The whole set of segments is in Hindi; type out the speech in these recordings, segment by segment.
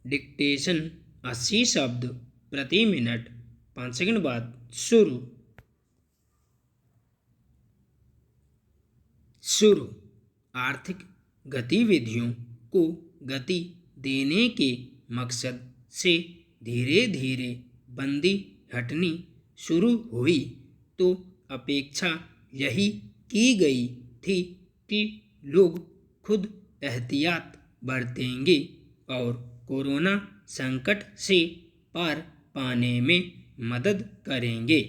डिक्टेशन 80 शब्द प्रति मिनट। 5 सेकंड बाद शुरू। आर्थिक गतिविधियों को गति देने के मकसद से धीरे धीरे बंदी हटनी शुरू हुई तो अपेक्षा यही की गई थी कि लोग खुद एहतियात बरतेंगे और कोरोना संकट से पार पाने में मदद करेंगे,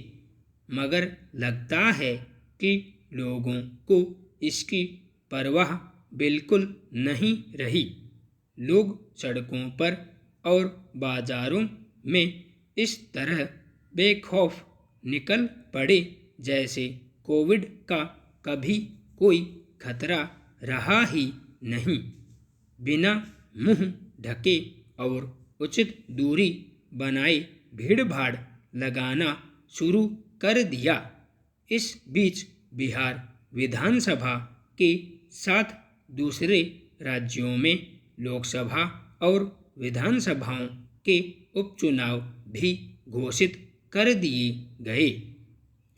मगर लगता है कि लोगों को इसकी परवाह बिल्कुल नहीं रही। लोग सड़कों पर और बाजारों में इस तरह बेखौफ निकल पड़े जैसे कोविड का कभी कोई खतरा रहा ही नहीं। बिना मुंह ढके और उचित दूरी बनाए भीड़ भाड़ लगाना शुरू कर दिया। इस बीच बिहार विधानसभा के साथ दूसरे राज्यों में लोकसभा और विधानसभाओं के उपचुनाव भी घोषित कर दिए गए।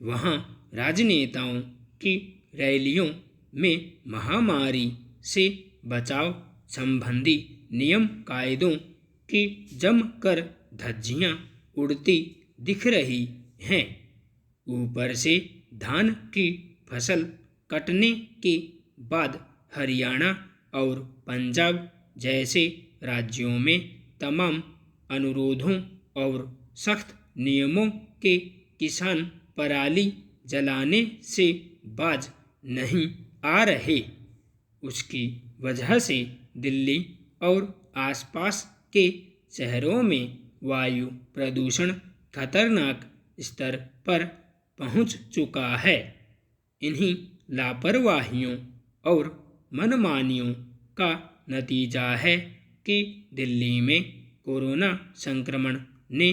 वहां राजनेताओं की रैलियों में महामारी से बचाव संबंधी नियम कायदों की जमकर धज्जियां उड़ती दिख रही हैं। ऊपर से धान की फसल कटने के बाद हरियाणा और पंजाब जैसे राज्यों में तमाम अनुरोधों और सख्त नियमों के किसान पराली जलाने से बाज नहीं आ रहे। उसकी वजह से दिल्ली और आसपास के शहरों में वायु प्रदूषण खतरनाक स्तर पर पहुंच चुका है। इन्हीं लापरवाहियों और मनमानियों का नतीजा है कि दिल्ली में कोरोना संक्रमण ने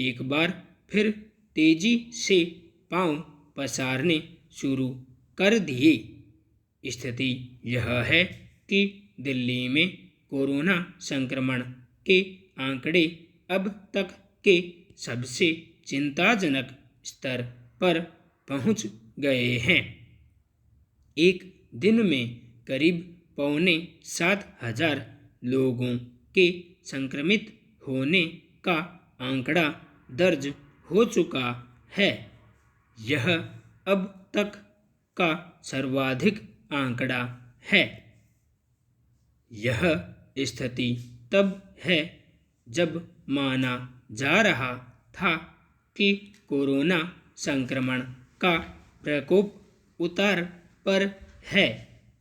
एक बार फिर तेजी से पांव पसारने शुरू कर दिए। स्थिति यह है कि दिल्ली में कोरोना संक्रमण के आंकड़े अब तक के सबसे चिंताजनक स्तर पर पहुंच गए हैं। एक दिन में करीब 6,500 लोगों के संक्रमित होने का आंकड़ा दर्ज हो चुका है। यह अब तक का सर्वाधिक आंकड़ा है। यह स्थिति तब है जब माना जा रहा था कि कोरोना संक्रमण का प्रकोप उतार पर है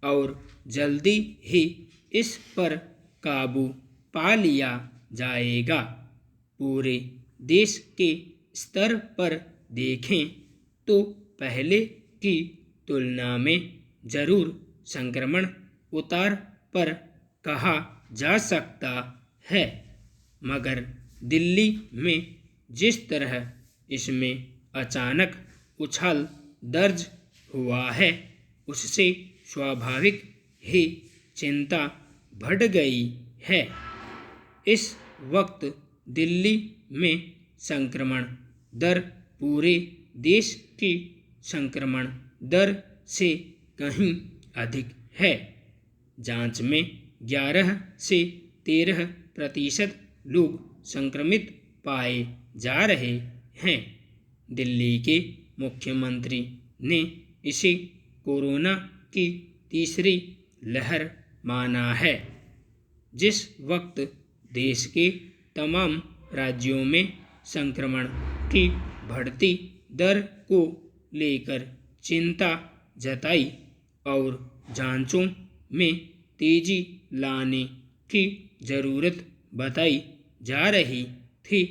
और जल्दी ही इस पर काबू पा लिया जाएगा। पूरे देश के स्तर पर देखें तो पहले की तुलना में जरूर संक्रमण उतार पर कहा जा सकता है, मगर दिल्ली में जिस तरह इसमें अचानक उछाल दर्ज हुआ है उससे स्वाभाविक ही चिंता बढ़ गई है। इस वक्त दिल्ली में संक्रमण दर पूरे देश की संक्रमण दर से कहीं अधिक है। जांच में 11 से 13% लोग संक्रमित पाए जा रहे हैं। दिल्ली के मुख्यमंत्री ने इसे कोरोना की तीसरी लहर माना है। जिस वक्त देश के तमाम राज्यों में संक्रमण की बढ़ती दर को लेकर चिंता जताई और जांचों में तेजी लाने की जरूरत बताई जा रही थी,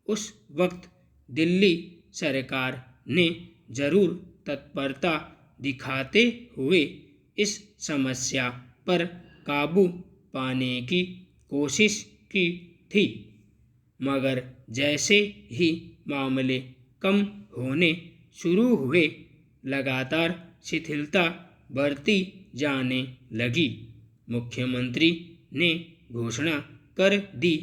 उस वक्त दिल्ली सरकार ने जरूर तत्परता दिखाते हुए इस समस्या पर काबू पाने की कोशिश की थी, मगर जैसे ही मामले कम होने शुरू हुए लगातार शिथिलता बढ़ती जाने लगी। मुख्यमंत्री ने घोषणा कर दी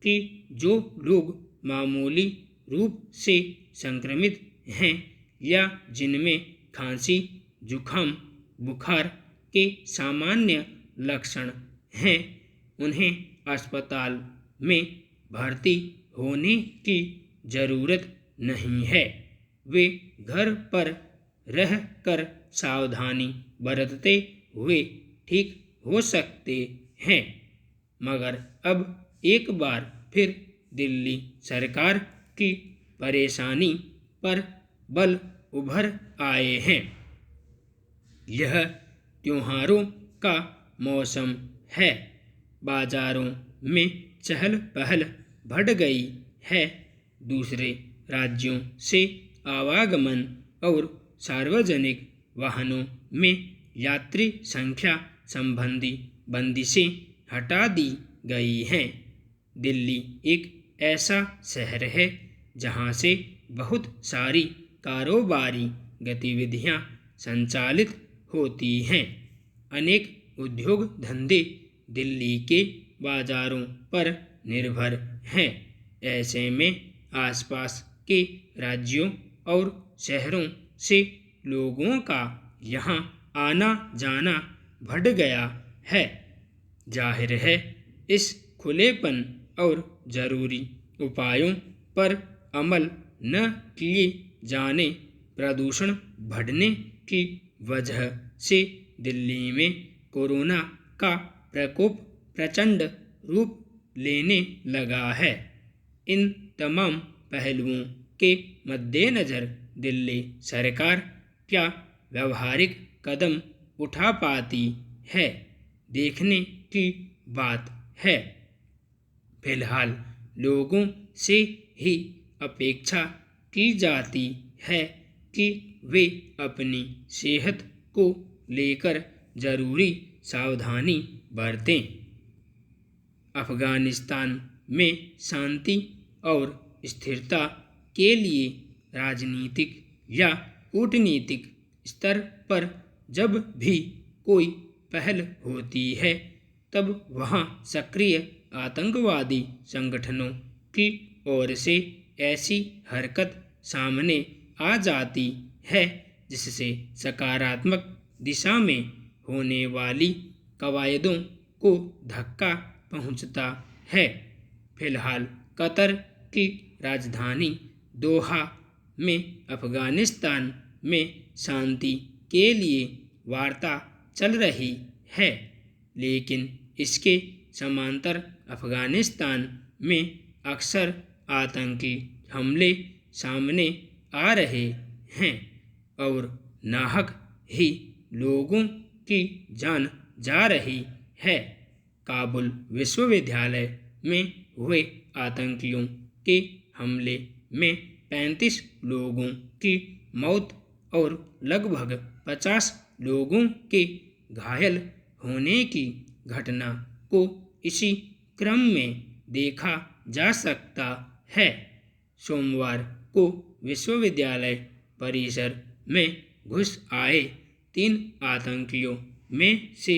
कि जो लोग मामूली रूप से संक्रमित हैं या जिनमें खांसी, जुखाम, बुखार के सामान्य लक्षण हैं, उन्हें अस्पताल में भर्ती होने की ज़रूरत नहीं है। वे घर पर रहकर सावधानी बरतते हुए ठीक हो सकते हैं। मगर अब एक बार फिर दिल्ली सरकार की परेशानी पर बल उभर आए हैं। यह त्योहारों का मौसम है। बाजारों में चहल पहल बढ़ गई है। दूसरे राज्यों से आवागमन और सार्वजनिक वाहनों में यात्री संख्या संबंधी बंदिशें हटा दी गई हैं। दिल्ली एक ऐसा शहर है जहां से बहुत सारी कारोबारी गतिविधियां संचालित होती हैं। अनेक उद्योग धंधे दिल्ली के बाजारों पर निर्भर हैं। ऐसे में आसपास के राज्यों और शहरों से लोगों का यहाँ आना जाना बढ़ गया है। जाहिर है, इस खुलेपन और ज़रूरी उपायों पर अमल न किए जाने, प्रदूषण बढ़ने की वजह से दिल्ली में कोरोना का प्रकोप प्रचंड रूप लेने लगा है। इन तमाम पहलुओं के मद्देनज़र दिल्ली सरकार क्या व्यावहारिक कदम उठा पाती है, देखने की बात है। फिलहाल लोगों से ही अपेक्षा की जाती है कि वे अपनी सेहत को लेकर ज़रूरी सावधानी बरतें। अफ़गानिस्तान में शांति और स्थिरता के लिए राजनीतिक या कूटनीतिक स्तर पर जब भी कोई पहल होती है, तब वहाँ सक्रिय आतंकवादी संगठनों की ओर से ऐसी हरकत सामने आ जाती है जिससे सकारात्मक दिशा में होने वाली कवायदों को धक्का पहुंचता है। फिलहाल कतर की राजधानी दोहा में अफ़गानिस्तान में शांति के लिए वार्ता चल रही है, लेकिन इसके समांतर अफ़गानिस्तान में अक्सर आतंकी हमले सामने आ रहे हैं और नाहक ही लोगों की जान जा रही है। काबुल विश्वविद्यालय में हुए आतंकियों के हमले में 35 लोगों की मौत और लगभग 50 लोगों के घायल होने की घटना को इसी क्रम में देखा जा सकता है। सोमवार को विश्वविद्यालय परिसर में घुस आए 3 आतंकियों में से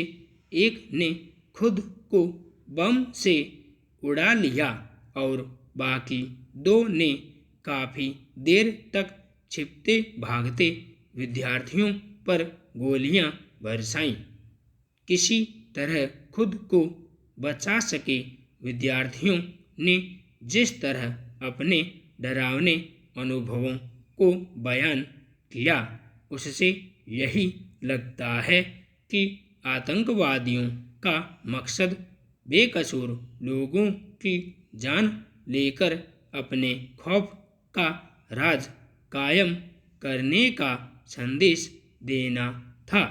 एक ने खुद को बम से उड़ा लिया और बाकी 2 ने काफ़ी देर तक छिपते भागते विद्यार्थियों पर गोलियां बरसाईं। किसी तरह खुद को बचा सके विद्यार्थियों ने जिस तरह अपने डरावने अनुभवों को बयान किया, उससे यही लगता है कि आतंकवादियों का मकसद बेकसूर लोगों की जान लेकर अपने खौफ का राज कायम करने का संदेश देना था।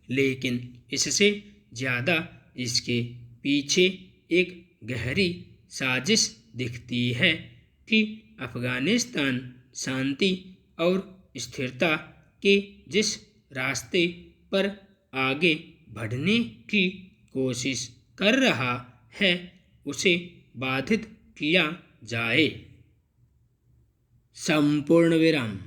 लेकिन इससे ज़्यादा इसके पीछे एक गहरी साजिश दिखती है कि अफ़गानिस्तान शांति और स्थिरता के जिस रास्ते पर आगे बढ़ने की कोशिश कर रहा है, उसे बाधित किया जाए। संपूर्ण विराम।